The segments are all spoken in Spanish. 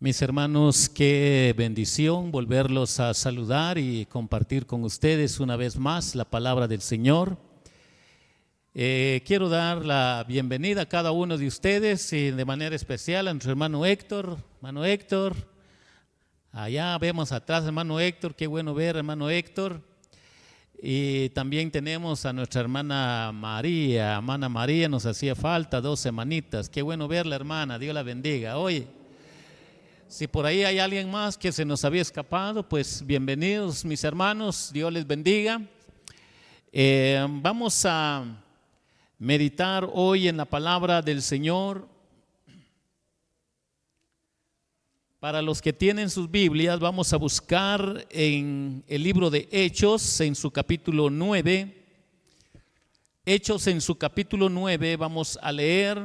Mis hermanos, qué bendición volverlos a saludar y compartir con ustedes una vez más la palabra del Señor. Quiero dar la bienvenida a cada uno de ustedes y de manera especial a nuestro hermano Héctor. Hermano Héctor, allá vemos atrás, hermano Héctor, qué bueno ver, hermano Héctor. Y también tenemos a nuestra hermana María. Hermana María, nos hacía falta 2 semanitas. Qué bueno verla, hermana, Dios la bendiga. Oye, si por ahí hay alguien más que se nos había escapado, pues bienvenidos mis hermanos, Dios les bendiga. Vamos a meditar hoy en la palabra del Señor. Para los que tienen sus Biblias, vamos a buscar en el libro de Hechos, en su capítulo 9. Hechos en su capítulo 9, vamos a leer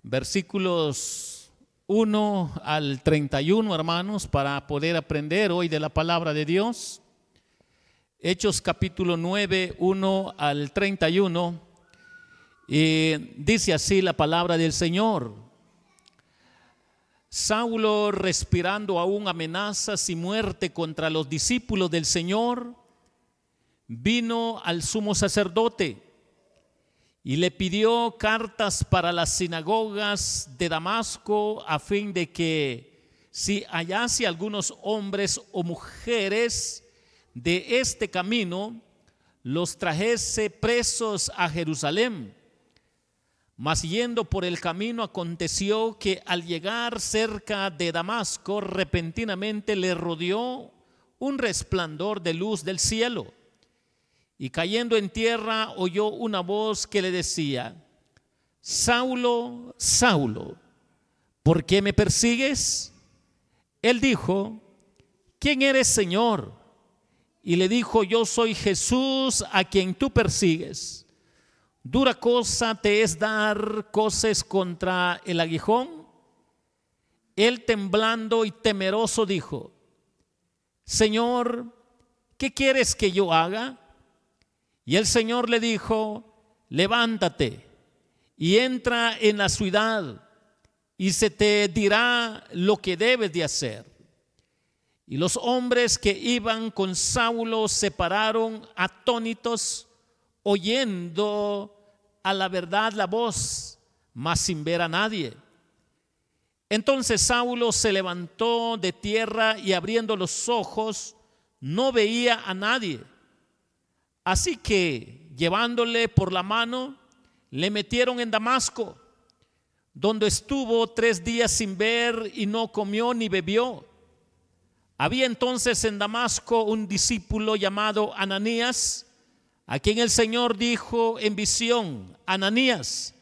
versículos 1 al 31, hermanos, para poder aprender hoy de la palabra de Dios. Hechos capítulo 9, 1 al 31, y dice así la palabra del Señor. Saulo, respirando aún amenazas y muerte contra los discípulos del Señor, vino al sumo sacerdote y le pidió cartas para las sinagogas de Damasco, a fin de que si hallase algunos hombres o mujeres de este camino, los trajese presos a Jerusalén. Mas yendo por el camino, aconteció que al llegar cerca de Damasco, repentinamente le rodeó un resplandor de luz del cielo. Y cayendo en tierra, oyó una voz que le decía: Saulo, Saulo, ¿por qué me persigues? Él dijo: ¿quién eres, Señor? Y le dijo: yo soy Jesús, a quien tú persigues. ¿Dura cosa te es dar coces contra el aguijón? Él, temblando y temeroso, dijo: Señor, ¿qué quieres que yo haga? Y el Señor le dijo: levántate y entra en la ciudad, y se te dirá lo que debes de hacer. Y los hombres que iban con Saulo se pararon atónitos, oyendo a la verdad la voz, mas sin ver a nadie. Entonces Saulo se levantó de tierra y, abriendo los ojos, no veía a nadie. Así que, llevándole por la mano, le metieron en Damasco, donde estuvo 3 días sin ver y no comió ni bebió. Había entonces en Damasco un discípulo llamado Ananías, a quien el Señor dijo en visión: Ananías.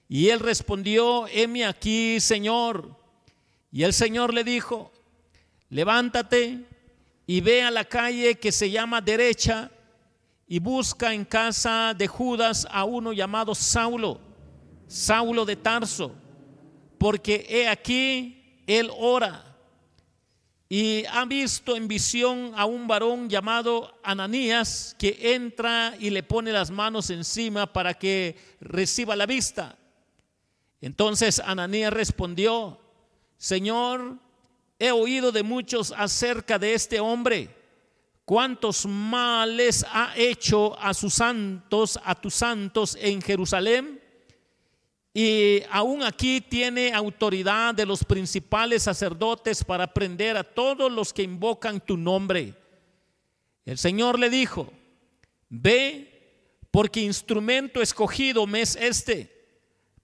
Y él respondió: heme aquí, Señor. Y el Señor le dijo: levántate y ve a la calle que se llama Derecha, y busca en casa de Judas a uno llamado Saulo, Saulo de Tarso, porque he aquí él ora. Y ha visto en visión a un varón llamado Ananías, que entra y le pone las manos encima para que reciba la vista. Entonces Ananías respondió: Señor, he oído de muchos acerca de este hombre, cuántos males ha hecho a tus santos en Jerusalén, y aún aquí tiene autoridad de los principales sacerdotes para prender a todos los que invocan tu nombre. El Señor le dijo: ve, porque instrumento escogido me es este,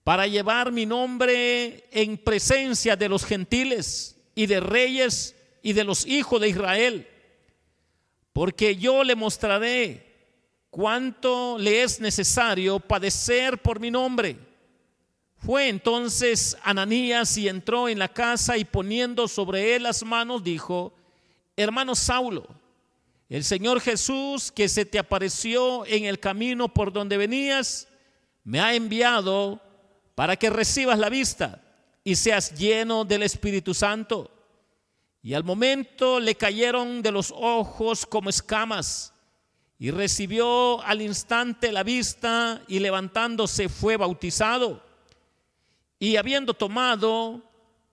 para llevar mi nombre en presencia de los gentiles y de reyes y de los hijos de Israel. Porque yo le mostraré cuánto le es necesario padecer por mi nombre. Fue entonces Ananías y entró en la casa, y poniendo sobre él las manos, dijo: hermano Saulo, el Señor Jesús, que se te apareció en el camino por donde venías, me ha enviado para que recibas la vista y seas lleno del Espíritu Santo. Y al momento le cayeron de los ojos como escamas, y recibió al instante la vista, y levantándose fue bautizado. Y habiendo tomado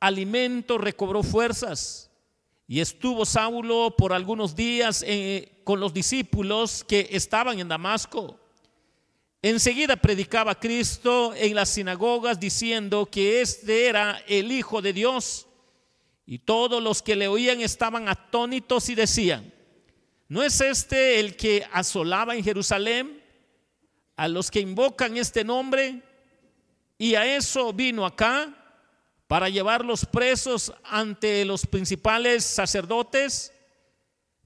alimento, recobró fuerzas. Y estuvo Saulo por algunos días con los discípulos que estaban en Damasco. Enseguida predicaba a Cristo en las sinagogas, diciendo que este era el Hijo de Dios. Y todos los que le oían estaban atónitos y decían: ¿no es este el que asolaba en Jerusalén a los que invocan este nombre? Y a eso vino acá, para llevarlos presos ante los principales sacerdotes.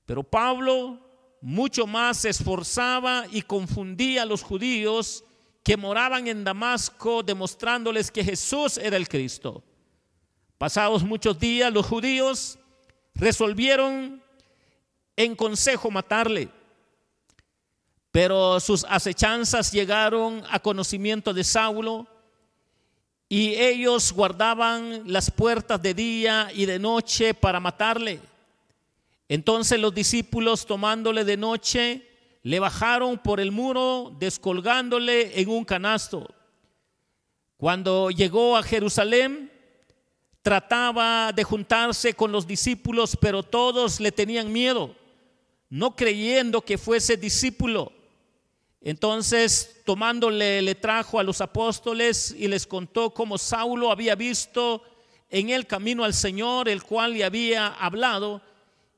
Pero Pablo mucho más se esforzaba y confundía a los judíos que moraban en Damasco, demostrándoles que Jesús era el Cristo. Pasados muchos días, los judíos resolvieron en consejo matarle, pero sus acechanzas llegaron a conocimiento de Saulo, y ellos guardaban las puertas de día y de noche para matarle. Entonces los discípulos, tomándole de noche, le bajaron por el muro, descolgándole en un canasto. Cuando llegó a Jerusalén, trataba de juntarse con los discípulos, pero todos le tenían miedo, no creyendo que fuese discípulo. Entonces, tomándole, le trajo a los apóstoles y les contó cómo Saulo había visto en el camino al Señor, el cual le había hablado,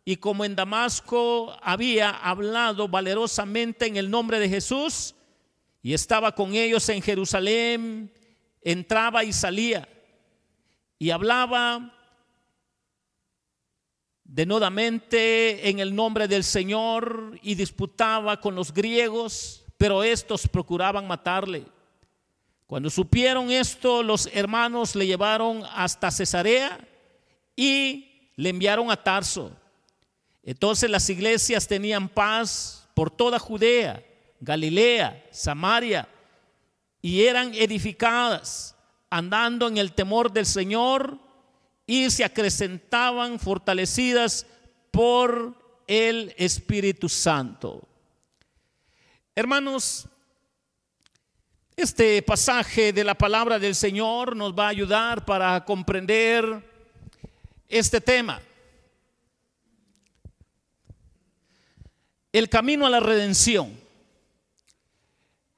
y como en Damasco había hablado valerosamente en el nombre de Jesús, y estaba con ellos en Jerusalén, entraba y salía, y hablaba denodamente en el nombre del Señor, y disputaba con los griegos, pero estos procuraban matarle. Cuando supieron esto, los hermanos le llevaron hasta Cesarea y le enviaron a Tarso. Entonces las iglesias tenían paz por toda Judea, Galilea, Samaria, y eran edificadas, andando en el temor del Señor, y se acrecentaban fortalecidas por el Espíritu Santo. Hermanos, este pasaje de la palabra del Señor nos va a ayudar para comprender este tema. El camino a la redención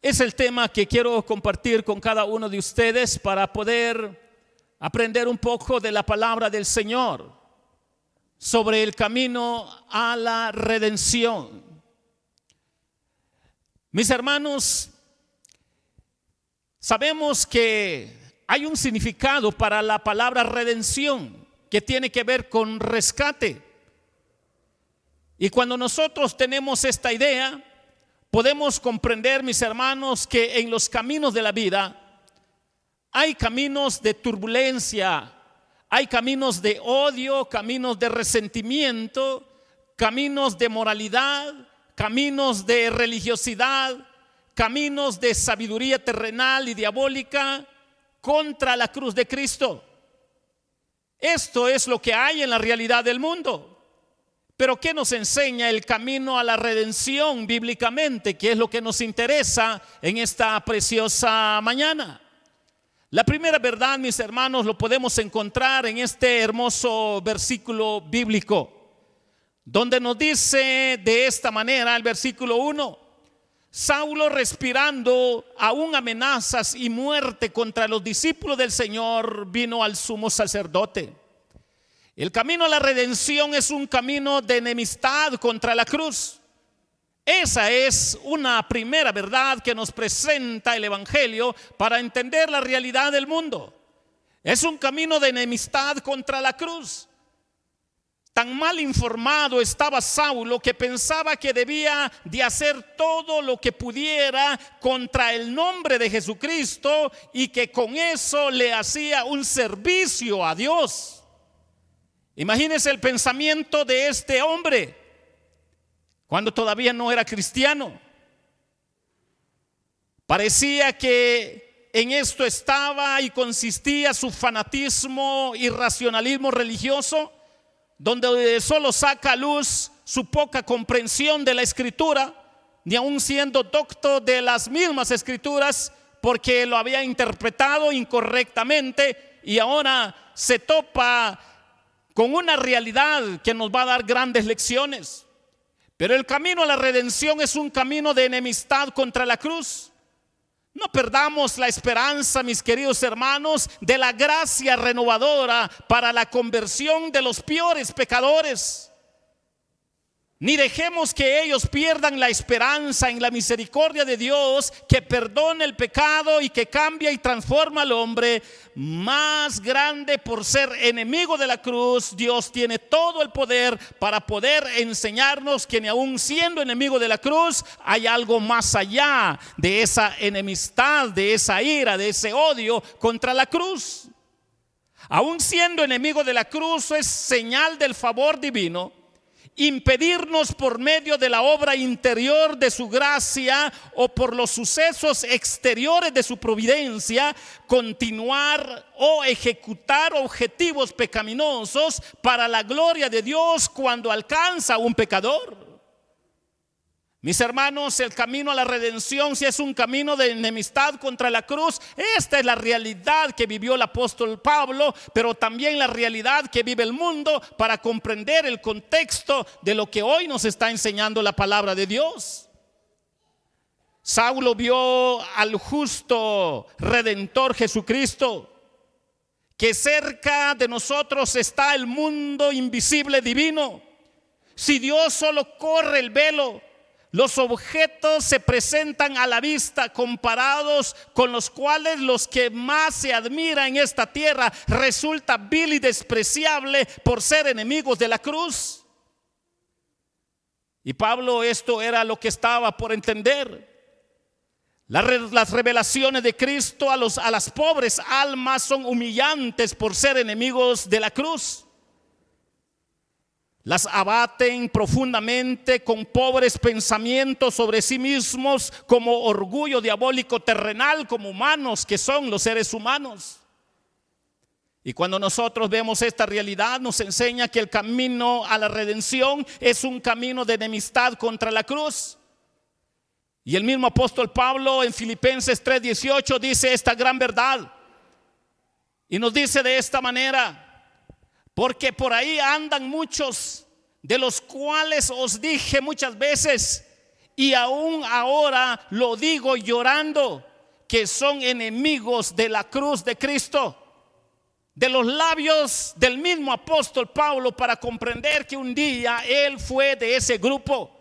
es el tema que quiero compartir con cada uno de ustedes para poder aprender un poco de la palabra del Señor sobre el camino a la redención. Mis hermanos, sabemos que hay un significado para la palabra redención que tiene que ver con rescate. Y cuando nosotros tenemos esta idea, podemos comprender, mis hermanos, que en los caminos de la vida hay caminos de turbulencia, hay caminos de odio, caminos de resentimiento, caminos de moralidad, caminos de religiosidad, caminos de sabiduría terrenal y diabólica contra la cruz de Cristo. Esto es lo que hay en la realidad del mundo. Pero ¿qué nos enseña el camino a la redención bíblicamente? ¿Qué es lo que nos interesa en esta preciosa mañana? La primera verdad, mis hermanos, lo podemos encontrar en este hermoso versículo bíblico, donde nos dice de esta manera el versículo 1: Saulo, respirando aún amenazas y muerte contra los discípulos del Señor, vino al sumo sacerdote. El camino a la redención es un camino de enemistad contra la cruz. Esa es una primera verdad que nos presenta el Evangelio para entender la realidad del mundo. Es un camino de enemistad contra la cruz. Tan mal informado estaba Saulo que pensaba que debía de hacer todo lo que pudiera contra el nombre de Jesucristo y que con eso le hacía un servicio a Dios. Imagínense el pensamiento de este hombre cuando todavía no era cristiano. Parecía que en esto estaba y consistía su fanatismo y racionalismo religioso, donde solo saca a luz su poca comprensión de la Escritura, ni aun siendo docto de las mismas Escrituras, porque lo había interpretado incorrectamente y ahora se topa con una realidad que nos va a dar grandes lecciones. Pero el camino a la redención es un camino de enemistad contra la cruz. No perdamos la esperanza, mis queridos hermanos, de la gracia renovadora para la conversión de los peores pecadores. Ni dejemos que ellos pierdan la esperanza en la misericordia de Dios, que perdona el pecado y que cambia y transforma al hombre. Más grande por ser enemigo de la cruz, Dios tiene todo el poder para poder enseñarnos que ni aun siendo enemigo de la cruz, hay algo más allá de esa enemistad, de esa ira, de ese odio contra la cruz. Aun siendo enemigo de la cruz, es señal del favor divino impedirnos por medio de la obra interior de su gracia o por los sucesos exteriores de su providencia continuar o ejecutar objetivos pecaminosos para la gloria de Dios cuando alcanza a un pecador. Mis hermanos, el camino a la redención, si es un camino de enemistad contra la cruz, esta es la realidad que vivió el apóstol Pablo, pero también la realidad que vive el mundo para comprender el contexto de lo que hoy nos está enseñando la palabra de Dios. Saulo vio al justo Redentor Jesucristo, que cerca de nosotros está el mundo invisible divino. Si Dios solo corre el velo, los objetos se presentan a la vista comparados con los cuales los que más se admira en esta tierra resulta vil y despreciable por ser enemigos de la cruz. Y Pablo, esto era lo que estaba por entender. Las revelaciones de Cristo a las pobres almas son humillantes por ser enemigos de la cruz. Las abaten profundamente con pobres pensamientos sobre sí mismos, como orgullo diabólico terrenal, como humanos que son los seres humanos. Y cuando nosotros vemos esta realidad, nos enseña que el camino a la redención es un camino de enemistad contra la cruz. Y el mismo apóstol Pablo en Filipenses 3:18 dice esta gran verdad. Y nos dice de esta manera: porque por ahí andan muchos, de los cuales os dije muchas veces, y aún ahora lo digo llorando, que son enemigos de la cruz de Cristo. De los labios del mismo apóstol Pablo, para comprender que un día él fue de ese grupo.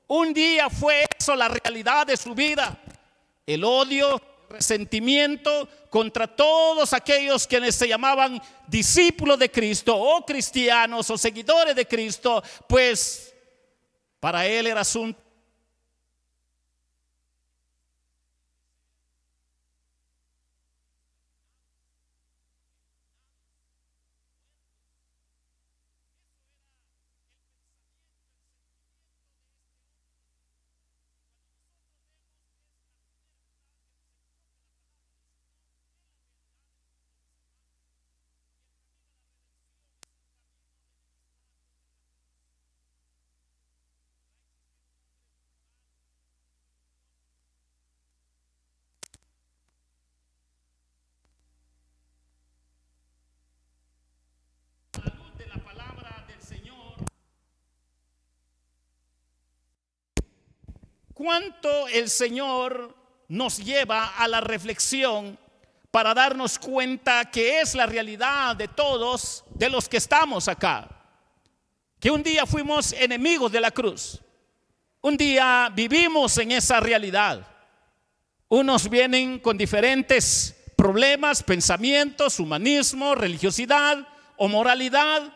Un día fue eso la realidad de su vida. El odio, resentimiento contra todos aquellos quienes se llamaban discípulos de Cristo o cristianos o seguidores de Cristo, pues para él era asunto. ¿Cuánto el Señor nos lleva a la reflexión para darnos cuenta que es la realidad de todos de los que estamos acá? Que un día fuimos enemigos de la cruz. Un día vivimos en esa realidad. Unos vienen con diferentes problemas, pensamientos, humanismo, religiosidad o moralidad.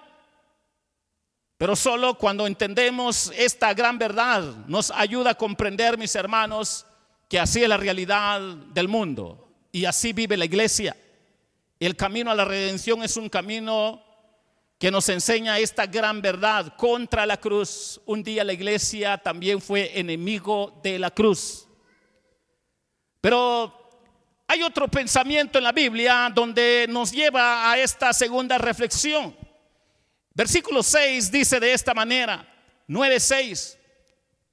Pero solo cuando entendemos esta gran verdad nos ayuda a comprender, mis hermanos, que así es la realidad del mundo y así vive la iglesia. El camino a la redención es un camino que nos enseña esta gran verdad contra la cruz. Un día la iglesia también fue enemigo de la cruz. Pero hay otro pensamiento en la Biblia donde nos lleva a esta segunda reflexión. Versículo 6 dice de esta manera, 9:6,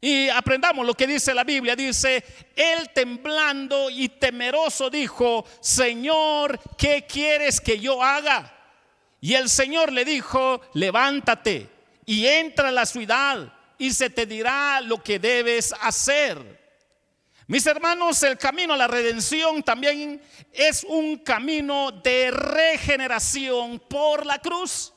y aprendamos lo que dice la Biblia. Dice: él temblando y temeroso dijo: Señor, ¿qué quieres que yo haga? Y el Señor le dijo: levántate y entra a la ciudad y se te dirá lo que debes hacer. Mis hermanos, el camino a la redención también es un camino de regeneración por la cruz.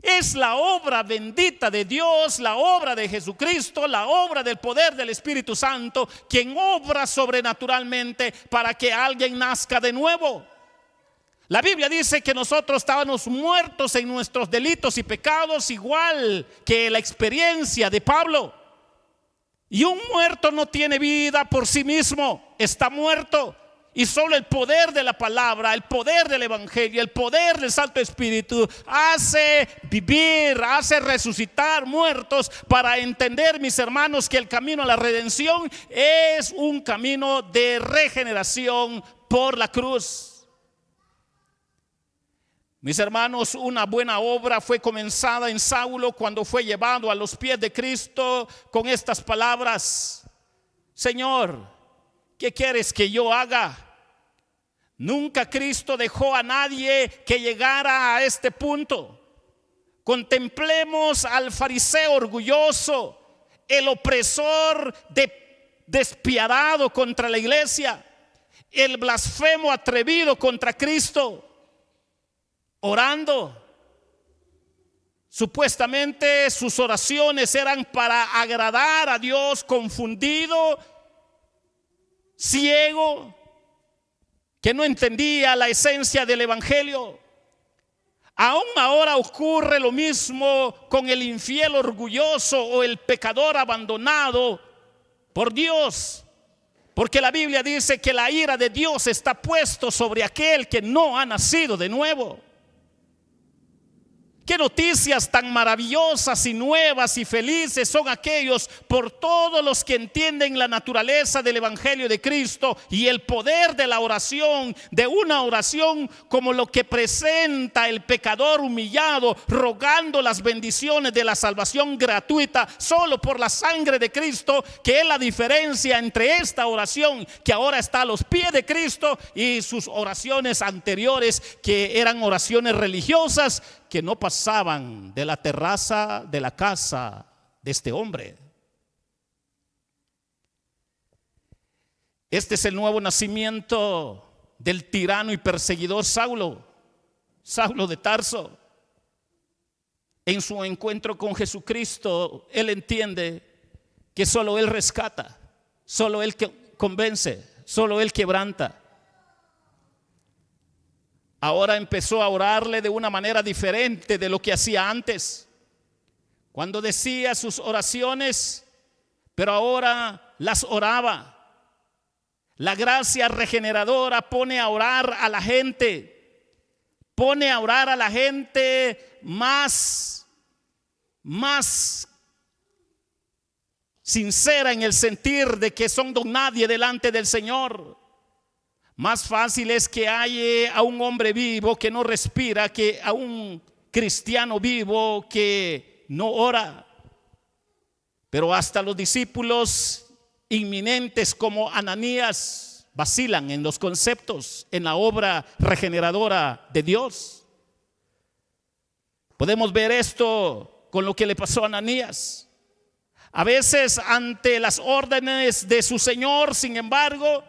Es la obra bendita de Dios, la obra de Jesucristo, la obra del poder del Espíritu Santo, quien obra sobrenaturalmente para que alguien nazca de nuevo. La Biblia dice que nosotros estábamos muertos en nuestros delitos y pecados, igual que la experiencia de Pablo. Y un muerto no tiene vida por sí mismo, está muerto. Y solo el poder de la palabra, el poder del evangelio, el poder del Santo Espíritu hace vivir, hace resucitar muertos, para entender, mis hermanos, que el camino a la redención es un camino de regeneración por la cruz. Mis hermanos, una buena obra fue comenzada en Saulo cuando fue llevado a los pies de Cristo con estas palabras: Señor, ¿qué quieres que yo haga? Nunca Cristo dejó a nadie que llegara a este punto. Contemplemos al fariseo orgulloso, el opresor despiadado contra la iglesia, el blasfemo atrevido contra Cristo, orando. Supuestamente sus oraciones eran para agradar a Dios, confundido, ciego, que no entendía la esencia del evangelio. Aún ahora ocurre lo mismo con el infiel orgulloso o el pecador abandonado por Dios, porque la Biblia dice que la ira de Dios está puesto sobre aquel que no ha nacido de nuevo. Qué noticias tan maravillosas y nuevas y felices son aquellos por todos los que entienden la naturaleza del evangelio de Cristo y el poder de la oración, de una oración como lo que presenta el pecador humillado, rogando las bendiciones de la salvación gratuita solo por la sangre de Cristo, que es la diferencia entre esta oración que ahora está a los pies de Cristo y sus oraciones anteriores, que eran oraciones religiosas que no pasaban de la terraza de la casa de este hombre. Este es el nuevo nacimiento del tirano y perseguidor Saulo de Tarso. En su encuentro con Jesucristo, él entiende que solo él rescata, solo él que convence, solo él quebranta. Ahora empezó a orarle de una manera diferente de lo que hacía antes, cuando decía sus oraciones, pero ahora las oraba. La gracia regeneradora pone a orar a la gente, pone a orar a la gente más sincera en el sentir de que son don nadie delante del Señor. Más fácil es que haya a un hombre vivo que no respira que a un cristiano vivo que no ora. Pero hasta los discípulos inminentes como Ananías vacilan en los conceptos, en la obra regeneradora de Dios. Podemos ver esto con lo que le pasó a Ananías. A veces ante las órdenes de su Señor, sin embargo,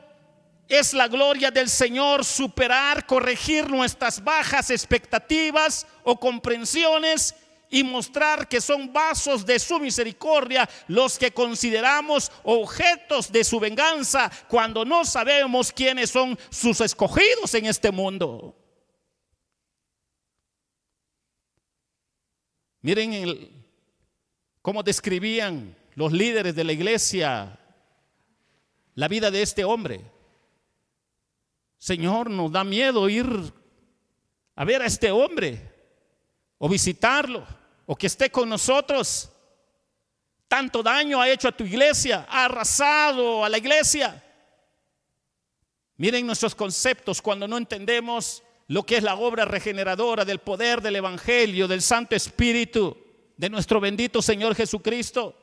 es la gloria del Señor superar, corregir nuestras bajas expectativas o comprensiones y mostrar que son vasos de su misericordia los que consideramos objetos de su venganza cuando no sabemos quiénes son sus escogidos en este mundo. Miren cómo describían los líderes de la iglesia la vida de este hombre. Señor, nos da miedo ir a ver a este hombre o visitarlo o que esté con nosotros. Tanto daño ha hecho a tu iglesia, ha arrasado a la iglesia. Miren nuestros conceptos cuando no entendemos lo que es la obra regeneradora del poder del evangelio, del Santo Espíritu, de nuestro bendito Señor Jesucristo.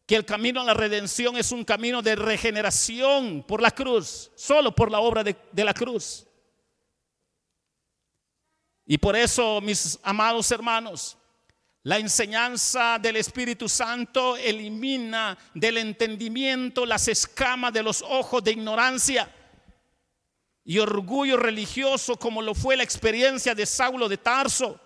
Que el camino a la redención es un camino de regeneración por la cruz, solo por la obra de la cruz. Y por eso, mis amados hermanos, la enseñanza del Espíritu Santo elimina del entendimiento las escamas de los ojos de ignorancia y orgullo religioso, como lo fue la experiencia de Saulo de Tarso.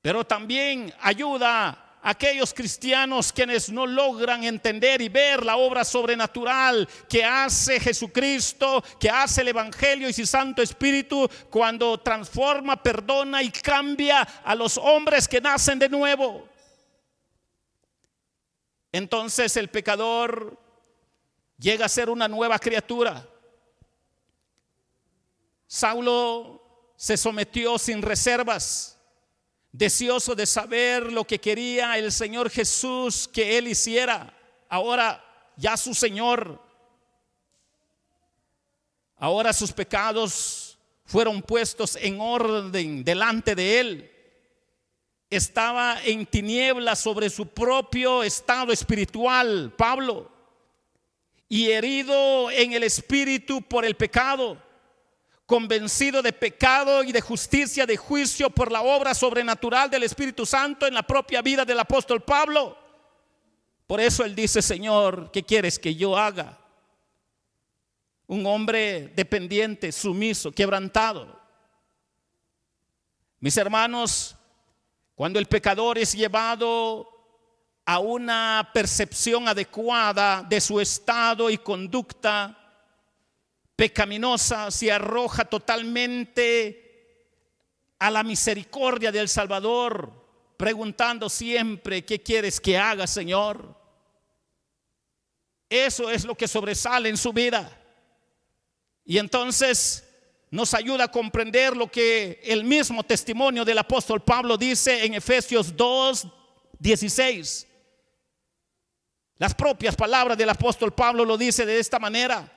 Pero también ayuda a aquellos cristianos quienes no logran entender y ver la obra sobrenatural que hace Jesucristo, que hace el Evangelio y su Santo Espíritu cuando transforma, perdona y cambia a los hombres que nacen de nuevo. Entonces el pecador llega a ser una nueva criatura. Saulo se sometió sin reservas, deseoso de saber lo que quería el Señor Jesús que él hiciera. Ahora ya su Señor, ahora sus pecados fueron puestos en orden delante de él. Estaba en tinieblas sobre su propio estado espiritual, Pablo, y herido en el espíritu por el pecado, convencido de pecado y de justicia, de juicio por la obra sobrenatural del Espíritu Santo en la propia vida del apóstol Pablo. Por eso él dice: Señor, ¿qué quieres que yo haga? Un hombre dependiente, sumiso, quebrantado. Mis hermanos, cuando el pecador es llevado a una percepción adecuada de su estado y conducta pecaminosa, se arroja totalmente a la misericordia del Salvador, preguntando siempre: ¿qué quieres que haga, Señor? Eso es lo que sobresale en su vida. Y entonces nos ayuda a comprender lo que el mismo testimonio del apóstol Pablo dice en Efesios 2:16. Las propias palabras del apóstol Pablo lo dice de esta manera: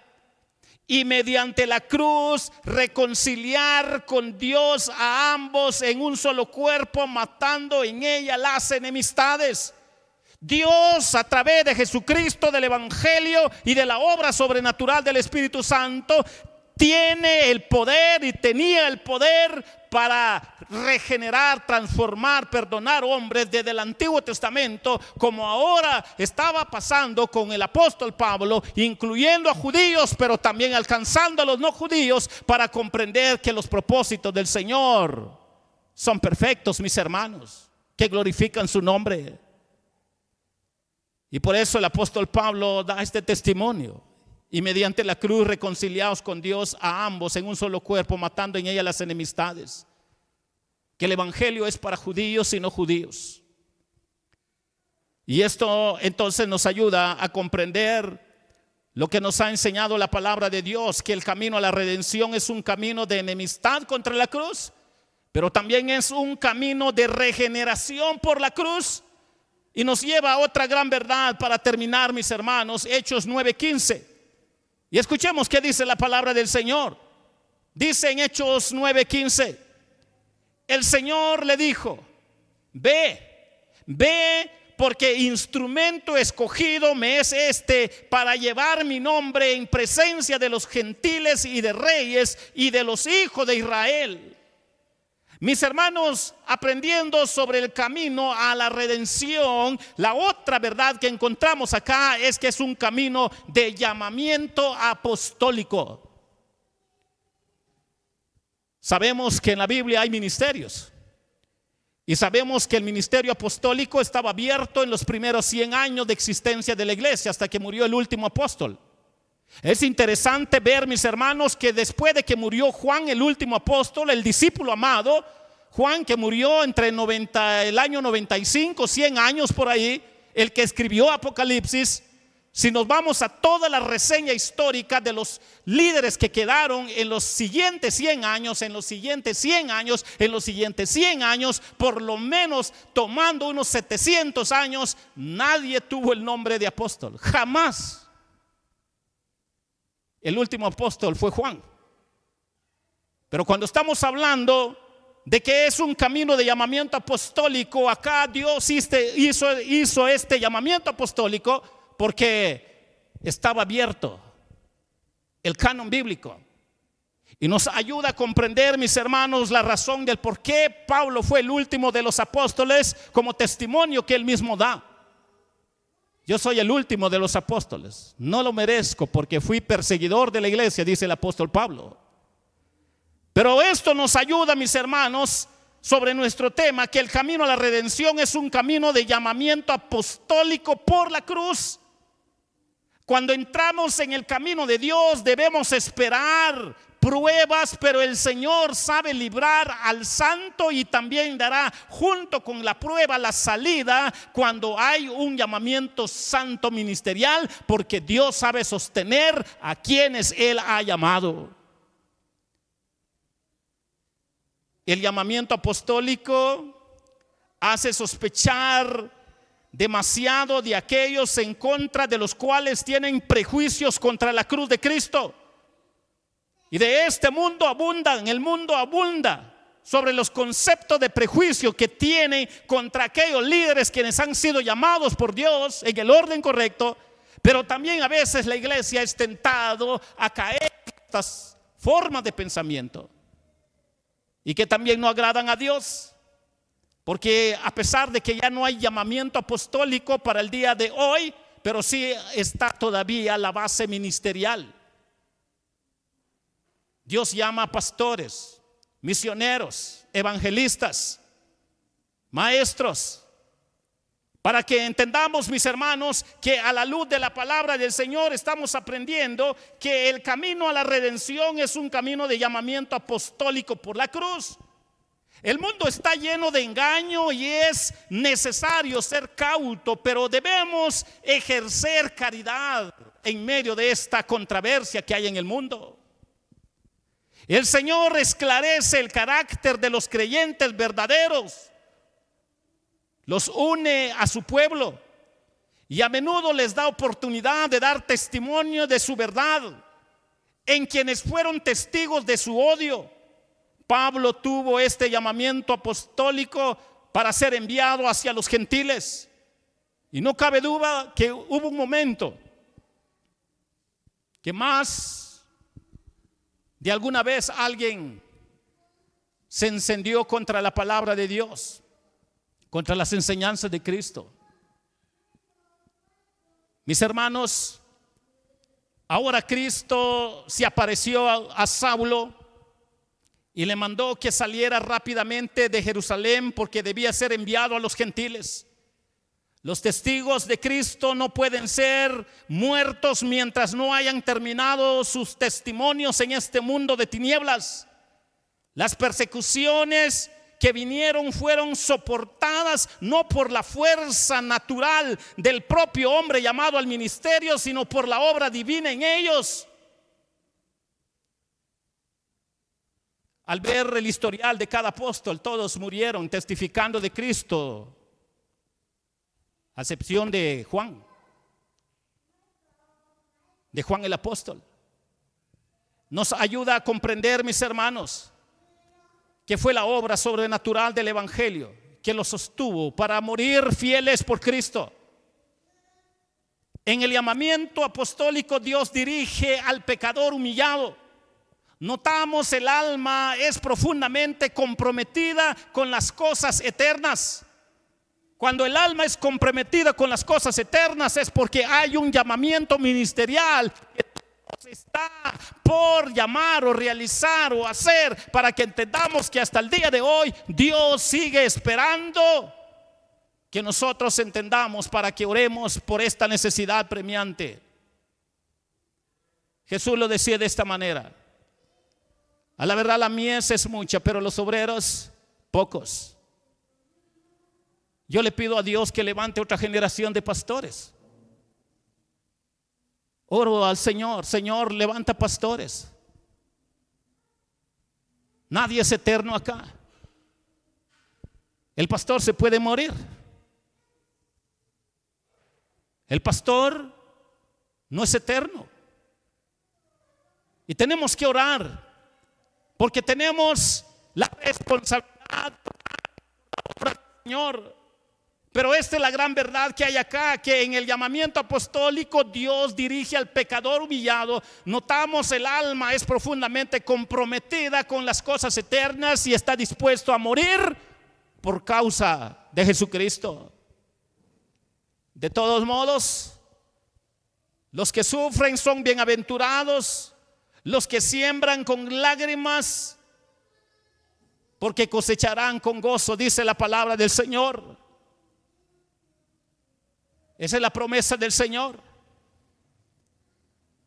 y mediante la cruz reconciliar con Dios a ambos en un solo cuerpo, matando en ella las enemistades. Dios, a través de Jesucristo, del Evangelio y de la obra sobrenatural del Espíritu Santo, tiene el poder y tenía el poder para regenerar, transformar, perdonar hombres desde el Antiguo Testamento, como ahora estaba pasando con el apóstol Pablo, incluyendo a judíos, pero también alcanzando a los no judíos, para comprender que los propósitos del Señor son perfectos, mis hermanos, que glorifican su nombre. Y por eso el apóstol Pablo da este testimonio: y mediante la cruz reconciliados con Dios a ambos en un solo cuerpo, matando en ella las enemistades. Que el Evangelio es para judíos y no judíos. Y esto entonces nos ayuda a comprender lo que nos ha enseñado la palabra de Dios, que el camino a la redención es un camino de enemistad contra la cruz, pero también es un camino de regeneración por la cruz. Y nos lleva a otra gran verdad para terminar, mis hermanos, Hechos 9:15. Y escuchemos qué dice la palabra del Señor. Dice en Hechos 9:15: el Señor le dijo: ve, porque instrumento escogido me es este para llevar mi nombre en presencia de los gentiles y de reyes y de los hijos de Israel. Mis hermanos, aprendiendo sobre el camino a la redención, la otra verdad que encontramos acá es que es un camino de llamamiento apostólico. Sabemos que en la Biblia hay ministerios, y sabemos que el ministerio apostólico estaba abierto en los primeros 100 años de existencia de la iglesia, hasta que murió el último apóstol. Es interesante ver, mis hermanos, que después de que murió Juan, el último apóstol, el discípulo amado, Juan, que murió entre el año 95, 100 años por ahí, el que escribió Apocalipsis. Si nos vamos a toda la reseña histórica de los líderes que quedaron en los siguientes 100 años, en los siguientes 100 años, en los siguientes 100 años, por lo menos tomando unos 700 años, nadie tuvo el nombre de apóstol, jamás. El último apóstol fue Juan. Pero cuando estamos hablando de que es un camino de llamamiento apostólico, acá Dios hizo este llamamiento apostólico porque estaba abierto el canon bíblico. Y nos ayuda a comprender, mis hermanos, la razón del por qué Pablo fue el último de los apóstoles, como testimonio que él mismo da. Yo soy el último de los apóstoles. No lo merezco porque fui perseguidor de la iglesia, dice el apóstol Pablo. Pero esto nos ayuda, mis hermanos, sobre nuestro tema, que el camino a la redención es un camino de llamamiento apostólico por la cruz. Cuando entramos en el camino de Dios debemos esperar pruebas, pero el Señor sabe librar al santo y también dará junto con la prueba la salida cuando hay un llamamiento santo ministerial, porque Dios sabe sostener a quienes Él ha llamado. El llamamiento apostólico hace sospechar demasiado de aquellos en contra de los cuales tienen prejuicios contra la cruz de Cristo. Y de este mundo abundan, el mundo abunda sobre los conceptos de prejuicio que tiene contra aquellos líderes quienes han sido llamados por Dios en el orden correcto. Pero también a veces la iglesia es tentado a caer en estas formas de pensamiento y que también no agradan a Dios. Porque a pesar de que ya no hay llamamiento apostólico para el día de hoy, pero sí está todavía la base ministerial. Dios llama a pastores, misioneros, evangelistas, maestros, para que entendamos, mis hermanos, que a la luz de la palabra del Señor estamos aprendiendo que el camino a la redención es un camino de llamamiento apostólico por la cruz. El mundo está lleno de engaño y es necesario ser cauto, pero debemos ejercer caridad en medio de esta controversia que hay en el mundo. El Señor esclarece el carácter de los creyentes verdaderos, los une a su pueblo y a menudo les da oportunidad de dar testimonio de su verdad en quienes fueron testigos de su odio. Pablo tuvo este llamamiento apostólico para ser enviado hacia los gentiles. Y no cabe duda que hubo un momento que más de alguna vez alguien se encendió contra la palabra de Dios, contra las enseñanzas de Cristo. Mis hermanos, ahora Cristo se apareció a Saulo y le mandó que saliera rápidamente de Jerusalén porque debía ser enviado a los gentiles. Los testigos de Cristo no pueden ser muertos mientras no hayan terminado sus testimonios en este mundo de tinieblas. Las persecuciones que vinieron fueron soportadas no por la fuerza natural del propio hombre llamado al ministerio, sino por la obra divina en ellos. Al ver el historial de cada apóstol, todos murieron testificando de Cristo, a excepción de Juan el apóstol. Nos ayuda a comprender, mis hermanos, que fue la obra sobrenatural del evangelio que los sostuvo para morir fieles por Cristo. En el llamamiento apostólico Dios dirige al pecador humillado. Notamos el alma es profundamente comprometida con las cosas eternas. Cuando el alma es comprometida con las cosas eternas es porque hay un llamamiento ministerial que Dios está por llamar o realizar o hacer, para que entendamos que hasta el día de hoy Dios sigue esperando que nosotros entendamos para que oremos por esta necesidad premiante. Jesús lo decía de esta manera: a la verdad la mies es mucha, pero los obreros pocos. Yo le pido a Dios que levante otra generación de pastores. Oro al Señor: Señor, levanta pastores. Nadie es eterno acá. El pastor se puede morir. El pastor no es eterno. Y tenemos que orar, porque tenemos la responsabilidad del Señor, Pero esta es la gran verdad que hay acá, que en el llamamiento apostólico Dios dirige al pecador humillado. Notamos el alma es profundamente comprometida con las cosas eternas y está dispuesto a morir por causa de Jesucristo. De todos modos, los que sufren son bienaventurados, los que siembran con lágrimas, porque cosecharán con gozo, dice la palabra del Señor. Esa es la promesa del Señor.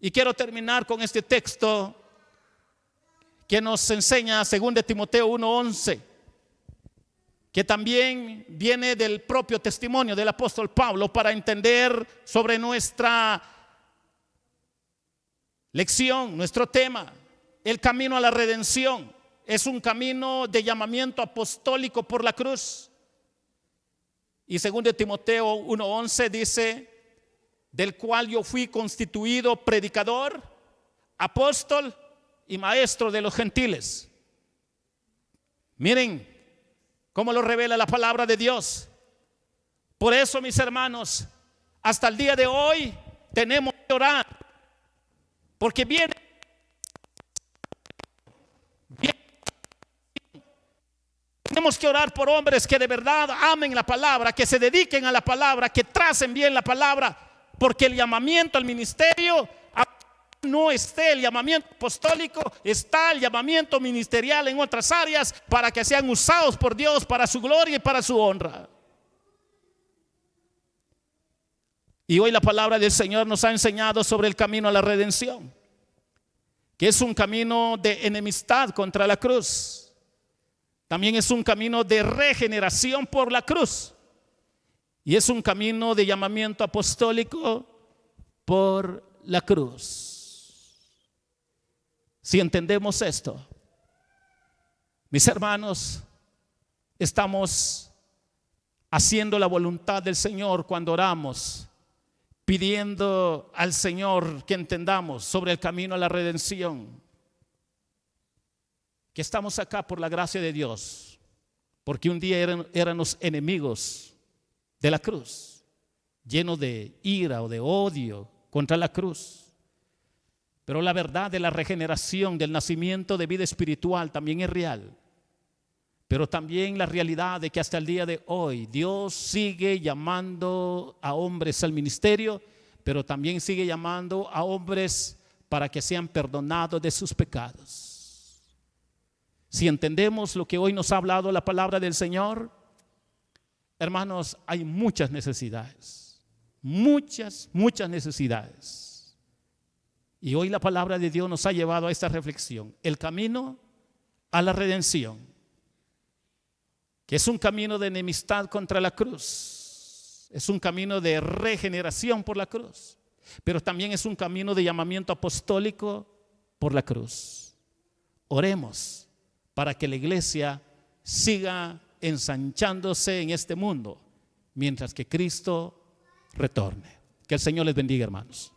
Y quiero terminar con este texto que nos enseña 2 Timoteo 1:11, que también viene del propio testimonio del apóstol Pablo para entender sobre nuestra lección, nuestro tema. El camino a la redención es un camino de llamamiento apostólico por la cruz. Y 2 Timoteo 1:11 dice: del cual yo fui constituido predicador, apóstol y maestro de los gentiles. Miren cómo lo revela la palabra de Dios. Por eso, mis hermanos, hasta el día de hoy tenemos que orar, porque viene. Tenemos que orar por hombres que de verdad amen la palabra, que se dediquen a la palabra, que tracen bien la palabra, porque el llamamiento al ministerio no está el llamamiento apostólico, está el llamamiento ministerial en otras áreas para que sean usados por Dios para su gloria y para su honra. Y hoy la palabra del Señor nos ha enseñado sobre el camino a la redención, que es un camino de enemistad contra la cruz. También es un camino de regeneración por la cruz. Y es un camino de llamamiento apostólico por la cruz. Si entendemos esto, mis hermanos, estamos haciendo la voluntad del Señor cuando oramos, pidiendo al Señor que entendamos sobre el camino a la redención. Que estamos acá por la gracia de Dios, porque un día éramos enemigos de la cruz, llenos de ira o de odio contra la cruz. Pero la verdad de la regeneración, del nacimiento de vida espiritual también es real. Pero también la realidad de que hasta el día de hoy Dios sigue llamando a hombres al ministerio, pero también sigue llamando a hombres para que sean perdonados de sus pecados. Si entendemos lo que hoy nos ha hablado la palabra del Señor, hermanos, hay muchas necesidades, muchas necesidades. Y hoy la palabra de Dios nos ha llevado a esta reflexión: el camino a la redención, que es un camino de enemistad contra la cruz, es un camino de regeneración por la cruz, pero también es un camino de llamamiento apostólico por la cruz. Oremos para que la iglesia siga ensanchándose en este mundo mientras que Cristo retorne. Que el Señor les bendiga, hermanos.